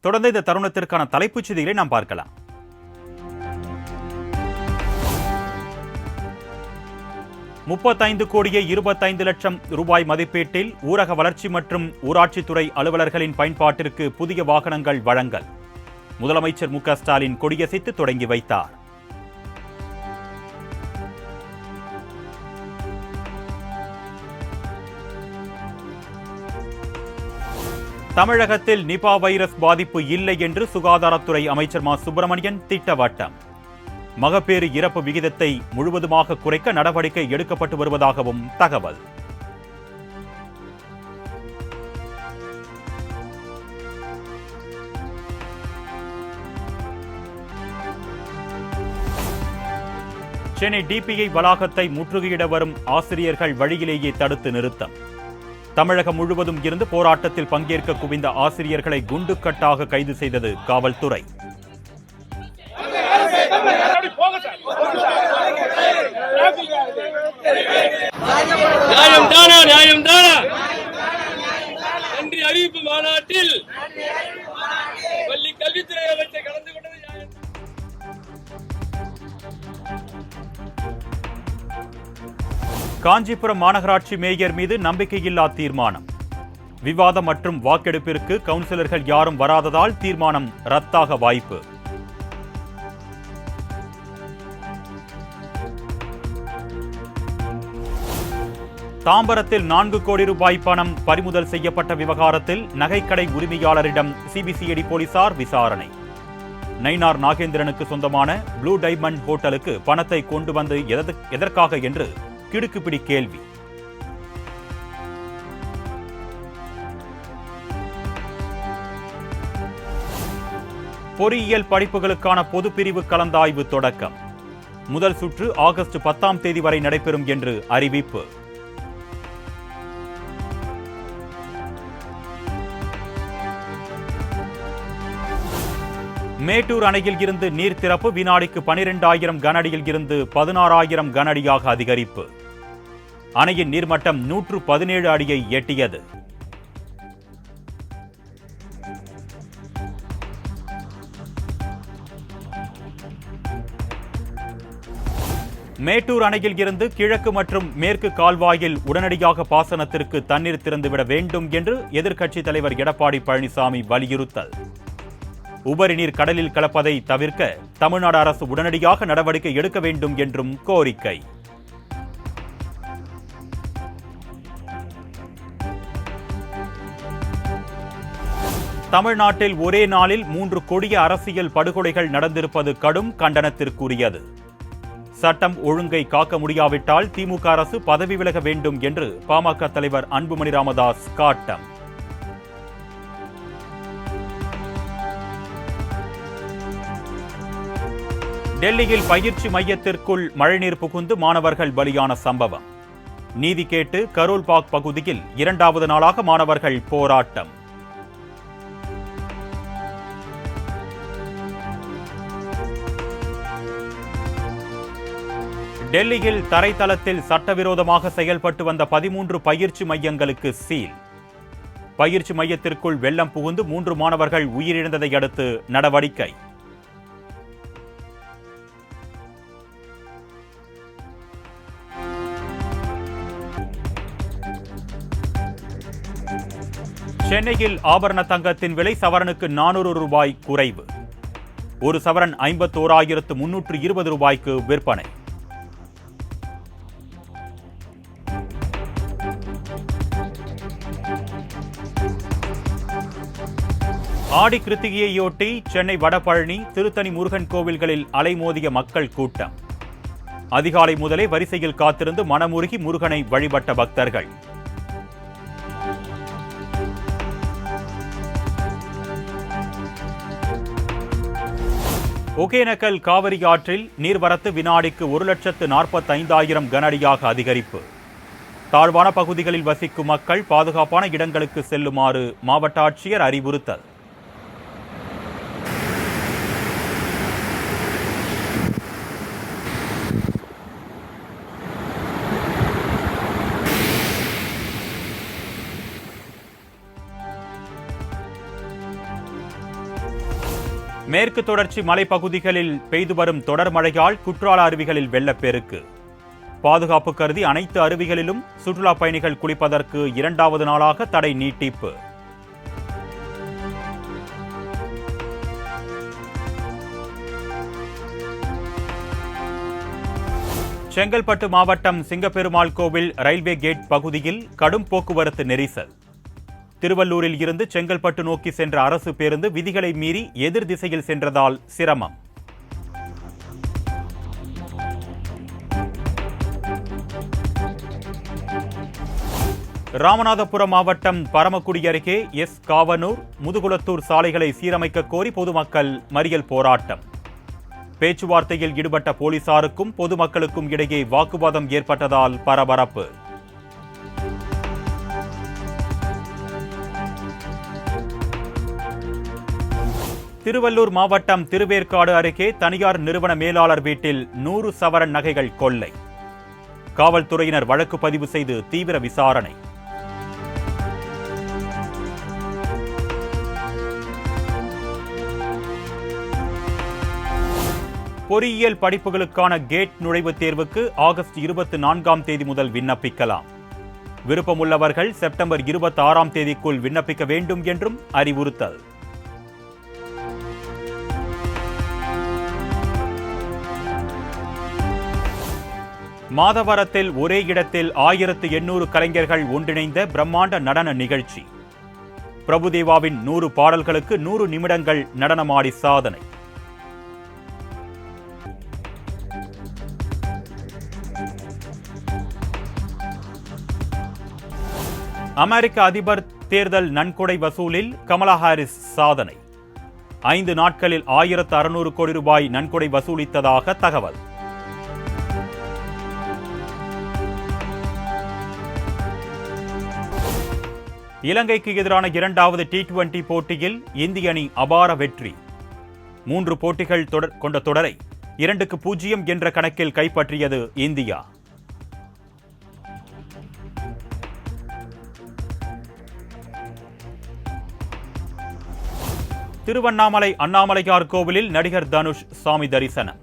தொடர்ந்து இந்த தருணத்திற்கான தலைப்புச் செய்திகளை நாம் பார்க்கலாம். ₹35,25,00,000 மதிப்பீட்டில் ஊரக வளர்ச்சி மற்றும் ஊராட்சித்துறை அலுவலர்களின் பயன்பாட்டிற்கு புதிய வாகனங்கள் வழங்கல். முதலமைச்சர் மு.க. ஸ்டாலின் கொடியசைத்து தொடங்கி வைத்தார். தமிழகத்தில் நிபா வைரஸ் பாதிப்பு இல்லை என்று சுகாதாரத்துறை அமைச்சர் மா. சுப்பிரமணியன் திட்டவட்டம். மகப்பேறு இறப்பு விகிதத்தை முழுவதுமாக குறைக்க நடவடிக்கை எடுக்கப்பட்டு வருவதாகவும் தகவல். சென்னை டிபிஐ வளாகத்தை முற்றுகையிட வரும் ஆசிரியர்கள் வழியிலேயே தடுத்து நிறுத்தம். தமிழகம் முழுவதும் இருந்து போராட்டத்தில் பங்கேற்க குவிந்த ஆசிரியர்களை குண்டுக்கட்டாக கைது செய்தது காவல்துறை. அறிவிப்பு மாநாட்டில் பள்ளி கல்வித்துறை அமைச்சர் கலந்து கொண்டது. காஞ்சிபுரம் மாநகராட்சி மேயர் மீது நம்பிக்கையில்லா தீர்மானம். விவாதம் மற்றும் வாக்கெடுப்பிற்கு கவுன்சிலர்கள் யாரும் வராததால் தீர்மானம் ரத்தாக வாய்ப்பு. தாம்பரத்தில் 4 கோடி ரூபாய் பணம் பறிமுதல் செய்யப்பட்ட விவகாரத்தில் நகைக்கடை உரிமையாளரிடம் சிபிசிஐடி போலீசார் விசாரணை. நயினார் நாகேந்திரனுக்கு சொந்தமான ப்ளூ டைமண்ட் ஹோட்டலுக்கு பணத்தை கொண்டு வந்து எதற்காக என்று கிடுக்குப்பிடி கேள்வி. பொறியியல் படிப்புகளுக்கான பொதுப்பிரிவு கலந்தாய்வு தொடக்கம். முதல் சுற்று ஆகஸ்ட் 10 வரை நடைபெறும் என்று அறிவிப்பு. மேட்டூர் அணையில் இருந்து நீர் திறப்பு வினாடிக்கு 12,000 கனஅடியில் இருந்து 16,000 கனஅடியாக அதிகரிப்பு. அணையின் நீர்மட்டம் 117 அடியை எட்டியது. மேட்டூர் அணையில் இருந்து கிழக்கு மற்றும் மேற்கு கால்வாயில் உடனடியாக பாசனத்திற்கு தண்ணீர் திறந்துவிட வேண்டும் என்று எதிர்க்கட்சித் தலைவர் எடப்பாடி பழனிசாமி வலியுறுத்தல். உபரி நீர் கடலில் கலப்பதை தவிர்க்க தமிழ்நாடு அரசு உடனடியாக நடவடிக்கை எடுக்க வேண்டும் என்றும் கோரிக்கை. தமிழ்நாட்டில் ஒரே நாளில் 3 கொடிய அரசியல் படுகொலைகள் நடந்திருப்பது கடும் கண்டனத்திற்குரியது. சட்டம் ஒழுங்கை காக்க முடியாவிட்டால் திமுக அரசு பதவி விலக வேண்டும் என்று பாமக தலைவர் அன்புமணி ராமதாஸ் காட்டம். டெல்லியில் பயிற்சி மையத்திற்குள் மழைநீர் புகுந்து மாணவர்கள் பலியான சம்பவம். நீதி கேட்டு கரோல்பாக் பகுதியில் 2வது நாளாக மாணவர்கள் போராட்டம். டெல்லியில் தரைத்தளத்தில் சட்டவிரோதமாக செயல்பட்டு வந்த 13 பயிற்சி மையங்களுக்கு சீல். பயிற்சி மையத்திற்குள் வெள்ளம் புகுந்து 3 மாணவர்கள் உயிரிழந்ததை அடுத்து நடவடிக்கை. சென்னையில் ஆபரண தங்கத்தின் விலை சவரனுக்கு 400 ரூபாய் குறைவு. ஒரு சவரன் 51,320 ரூபாய்க்கு விற்பனை. ஆடி கிருத்திகையையொட்டி சென்னை வடபழனி, திருத்தணி முருகன் கோவில்களில் அலைமோதிய மக்கள் கூட்டம். அதிகாலை முதலே வரிசையில் காத்திருந்து மனமுருகி முருகனை வழிபட்ட பக்தர்கள். ஒகேனக்கல் காவிரி ஆற்றில் நீர்வரத்து வினாடிக்கு 1,45,000 கனஅடியாக அதிகரிப்பு. தாழ்வான பகுதிகளில் வசிக்கும் மக்கள் பாதுகாப்பான இடங்களுக்கு செல்லுமாறு மாவட்ட ஆட்சியர் அறிவுறுத்தல். மேற்கு தொடர்ச்சி மலைப்பகுதிகளில் பெய்து வரும் தொடர் மழையால் குற்றால அருவிகளில் வெள்ளப்பெருக்கு. பாதுகாப்பு கருதி அனைத்து அருவிகளிலும் சுற்றுலா பயணிகள் குளிப்பதற்கு 2வது நாளாக தடை நீட்டிப்பு. செங்கல்பட்டு மாவட்டம் சிங்கப்பெருமாள் கோவில் ரயில்வே கேட் பகுதியில் கடும் போக்குவரத்து நெரிசல். திருவள்ளூரில் இருந்து செங்கல்பட்டு நோக்கி சென்ற அரசு பேருந்து விதிகளை மீறி எதிர் திசையில் சென்றதால் சிரமம். ராமநாதபுரம் மாவட்டம் பரமக்குடி அருகே காவனூர் முதுகுளத்தூர் சாலைகளை சீரமைக்க கோரி பொதுமக்கள் மறியல் போராட்டம். பேச்சுவார்த்தையில் ஈடுபட்ட போலீசாருக்கும் பொதுமக்களுக்கும் இடையே வாக்குவாதம் ஏற்பட்டதால் பரபரப்பு. திருவள்ளூர் மாவட்டம் திருவேற்காடு அருகே தனியார் நிறுவன மேலாளர் வீட்டில் 100 சவரன் நகைகள் கொள்ளை. காவல்துறையினர் வழக்கு பதிவு செய்து தீவிர விசாரணை. பொறியியல் படிப்புகளுக்கான கேட் நுழைவுத் தேர்வுக்கு ஆகஸ்ட் 24ஆம் தேதி முதல் விண்ணப்பிக்கலாம். விருப்பமுள்ளவர்கள் செப்டம்பர் 26ஆம் தேதிக்குள் விண்ணப்பிக்க வேண்டும் என்றும் அறிவுறுத்தல். மாதவரத்தில் ஒரே இடத்தில் 1800 கலைஞர்கள் ஒன்றிணைந்த பிரம்மாண்ட நடன நிகழ்ச்சி. பிரபுதேவாவின் 100 பாடல்களுக்கு 100 நிமிடங்கள் நடனமாடி சாதனை. அமெரிக்க அதிபர் தேர்தல் நன்கொடை வசூலில் கமலா ஹாரிஸ் சாதனை. 5 நாட்களில் 1600 கோடி ரூபாய் நன்கொடை வசூலித்ததாக தகவல். இலங்கைக்கு எதிரான 2வது T20 போட்டியில் இந்திய அணி அபார வெற்றி. 3 போட்டிகள் கொண்ட தொடரை 2-0 என்ற கணக்கில் கைப்பற்றியது இந்தியா. திருவண்ணாமலை அண்ணாமலையார் கோவிலில் நடிகர் தனுஷ் சாமி தரிசனம்.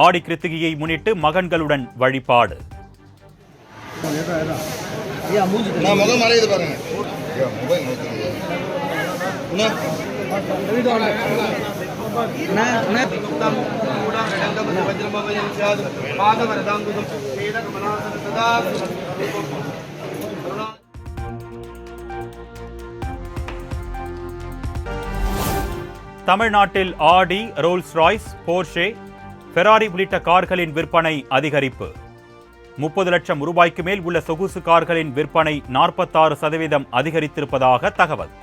ஆடி கிருத்திகையை முன்னிட்டு மகன்களுடன் வழிபாடு. தமிழ்நாட்டில் ஆடி, ரோல்ஸ் ராய்ஸ், போர்ஷே, ஃபெராரி உள்ளிட்ட கார்களின் விற்பனை அதிகரிப்பு. 30 லட்சம் ரூபாய்க்கு மேல் உள்ள சொகுசு கார்களின் விற்பனை 46% அதிகரித்திருப்பதாக தகவல்.